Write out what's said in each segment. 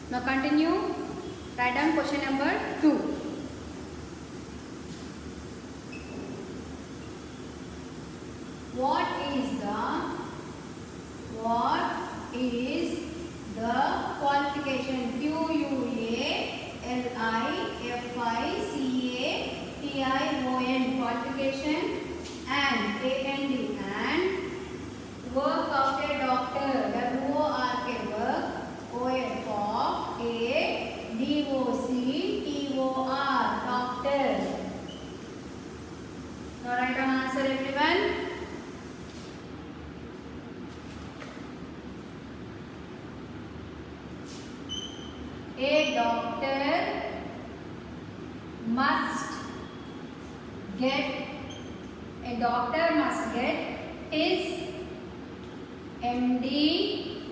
Now continue. Write down question number 2. What is the qualification? QUALIFICATION qualification and work of a doctor. WORK work. ON of a DOCTOR doctor. Now write down answer everyone. A doctor must get his MD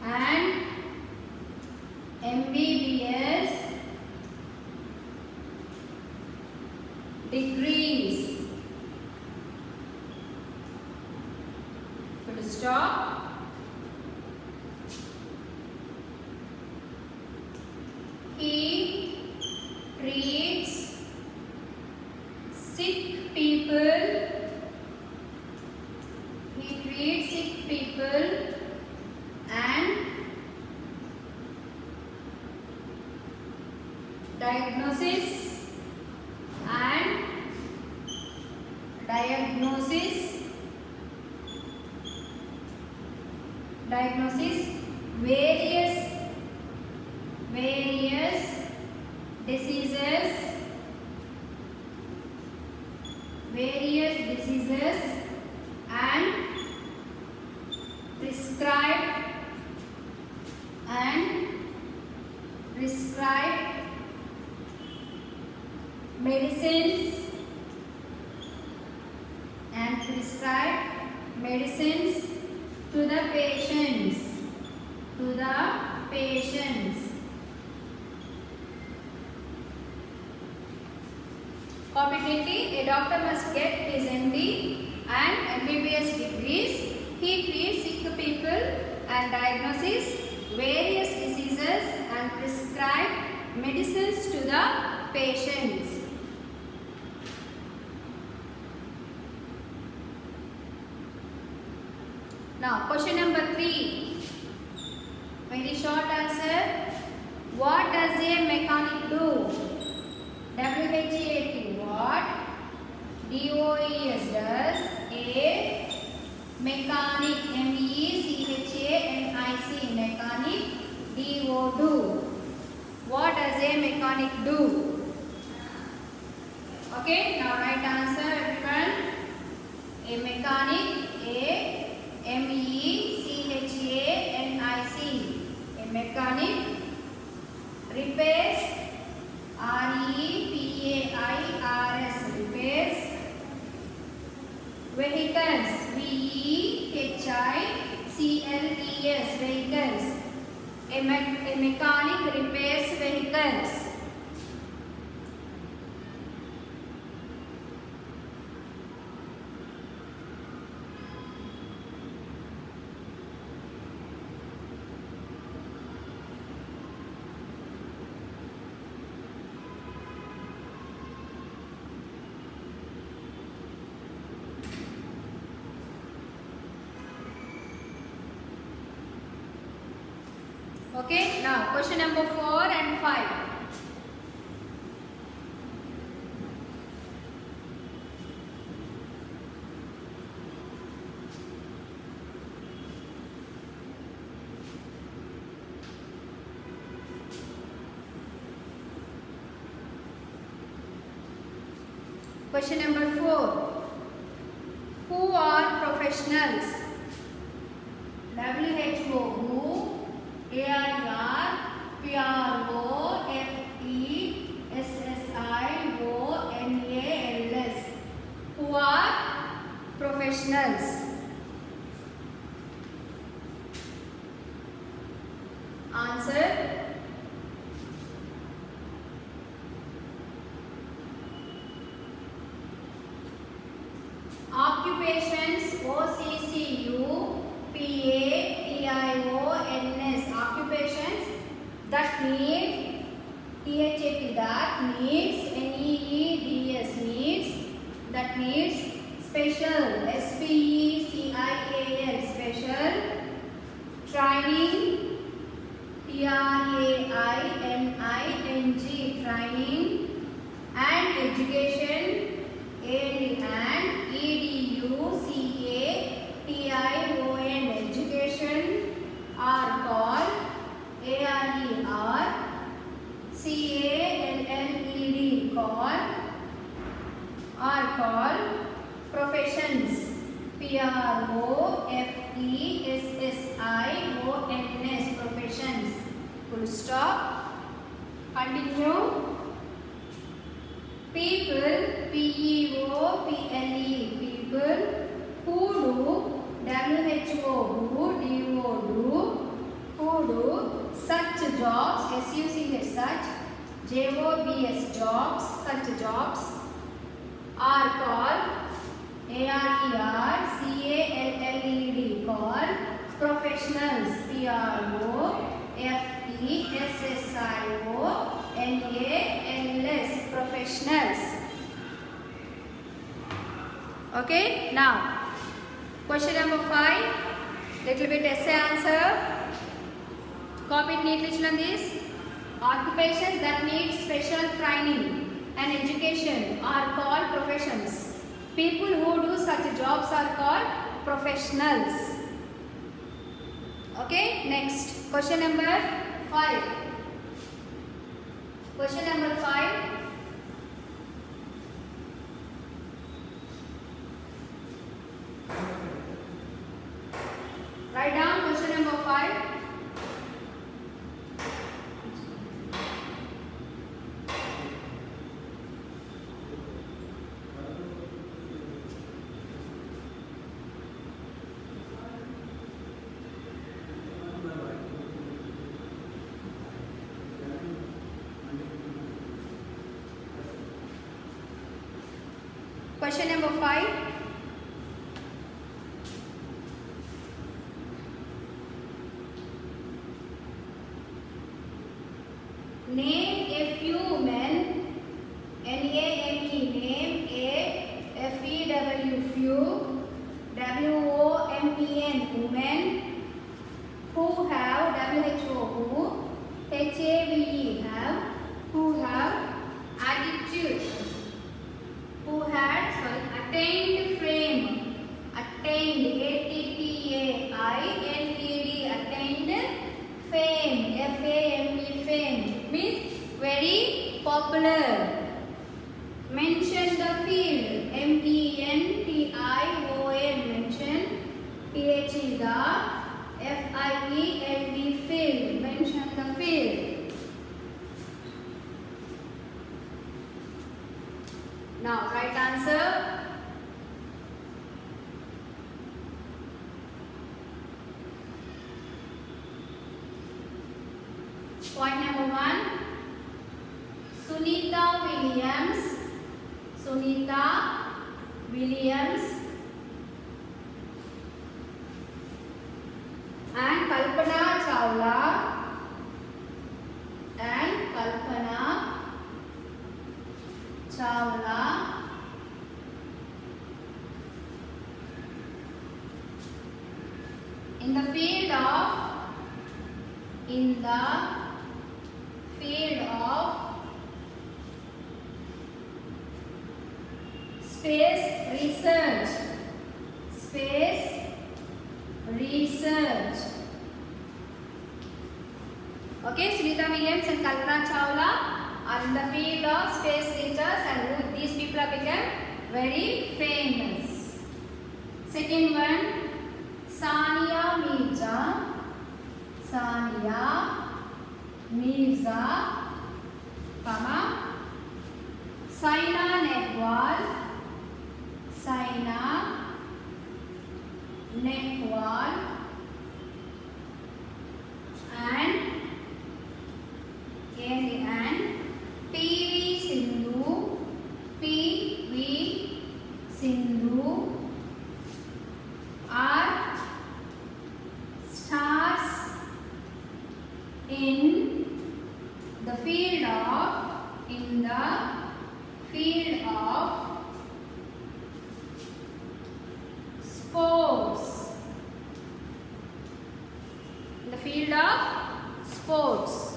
and MBBS degrees. Full stop. He treats sick people and diagnosis various diseases and prescribe medicines to the patients. Competently, a doctor must get his MD and MBBS degrees. He treats sick people and diagnoses various diseases and prescribe medicines to the patients. Now, question number 3. Very short answer. What does a mechanic do? WHEAT. What? DOES does. A mechanic. MECHANIC. Mechanic. DO do. What does a mechanic do? Okay. Now right answer everyone. A mechanic. MECHANIC. A mechanic repairs. REPAIRS. Repairs vehicles. VEHICLES. Vehicles. A mechanic repairs vehicles. Okay, now question number 4 and 5. Question number 4. Who are professionals? WHO. Who? AIR, PRO, FESSIONALS. Who are professionals? Answer. Occupations. OCCU, PATIONS. Occupations that need, THAT, that needs, NEEDS, needs, that needs special, SPECIAL, special training, TRAINING, training, and education, and EDUCATION, education, are called ARECALLED, are called professions, PROFESSIONS, professions. Full stop. Continue. People, PEOPLE, people who do, WHO, who do such jobs, using such, JOBS, jobs, such jobs, are called ARERCALLED, called professionals, PROFESSIONALS, professionals. Okay, now question number 5, little bit essay answer. Copy it neatly, children. This occupations that need special training and education are called professions. People who do such jobs are called professionals. Okay, next question number 5. Question number 5. Write down question number 5. Question number 5. Name a few men, NAME, name a FEW, few, WOMEN, women, who have, WHO, who, HAVE, have, who have attitude, who had, attained fame, attained, ATTAINED, attained fame, FAME, fame, means very popular. Mention the field, MENTION, mention, PHE, the, FIELD, field, mention the field. Now, right answer. Point number 1. Sunita Williams and Kalpana Chawla in the field of space research. Okay, Sunita Williams and Kalpana Chawla are in the field of space research, and these people have become very famous. Second one, Sania Mirza, Saina Nehwal, and PV Sindhu are stars in the field of, in the field of sports, in the field of sports.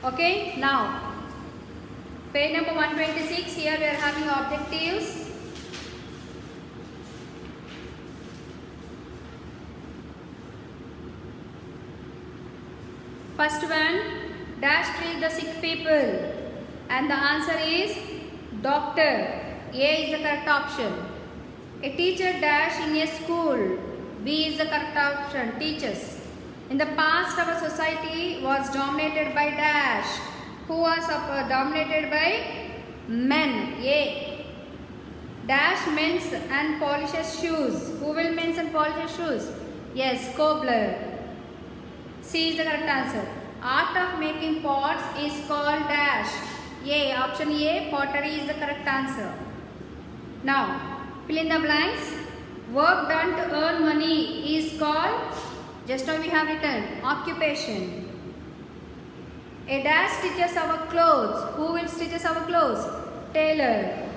Okay, now page number 126, here we are having objectives. First one, dash treat the sick people, and the answer is doctor. A is the correct option. A teacher dash in a school. B is the correct option, teachers. In the past, our society was dominated by dash. Who was dominated by men? A. Dash mends and polishes shoes. Who will mend and polish shoes? Yes, cobbler. C is the correct answer. Art of making pots is called dash. A. Option A, pottery is the correct answer. Now, fill in the blanks. Work done to earn money is called, just now we have written, occupation. A dash stitches our clothes. Who will stitches our clothes? Tailor.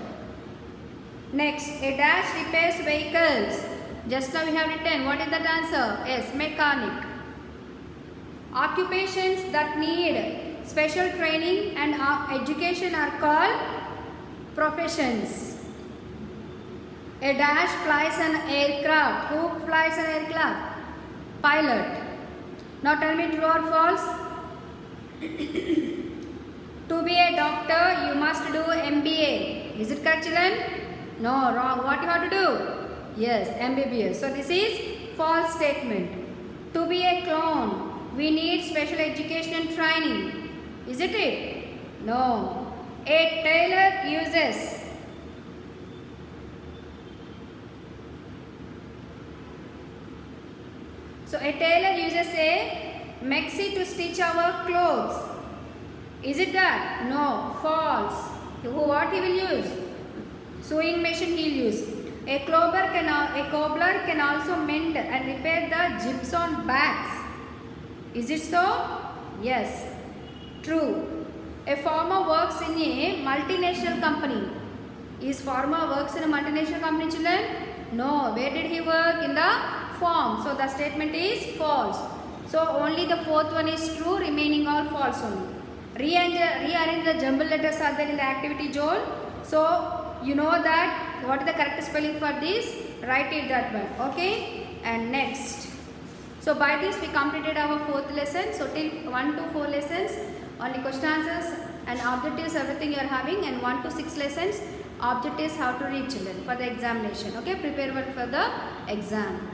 Next, a dash repairs vehicles. Just now we have written, what is that answer? Yes, mechanic. Occupations that need special training and education are called professions. A dash flies an aircraft. Who flies an aircraft? Pilot. Now tell me true or false. To be a doctor, you must do MBA. Is it correct, children? No, wrong. What you have to do? Yes, MBBS. So this is false statement. To be a clown, we need special education and training. Is it? No. A tailor uses. So a tailor uses a maxi to stitch our clothes. Is it that? No, false. What he will use? Sewing machine he will use. A cobbler can also mend and repair the gyps on bags. Is it so? Yes. True. A farmer works in a multinational company. Is farmer works in a multinational company, children? No. Where did he work? In the farm. So the statement is false. So only the fourth one is true, remaining all false only. Rearrange the jumble letters are there in the activity zone. So you know that what is the correct spelling for this? Write it that one. Okay. And next. So by this we completed our fourth lesson. So till 1 to 4 lessons, only question answers and objectives everything you are having, and 1 to 6 lessons objectives how to read, children, for the examination. Okay. Prepare well for the exam.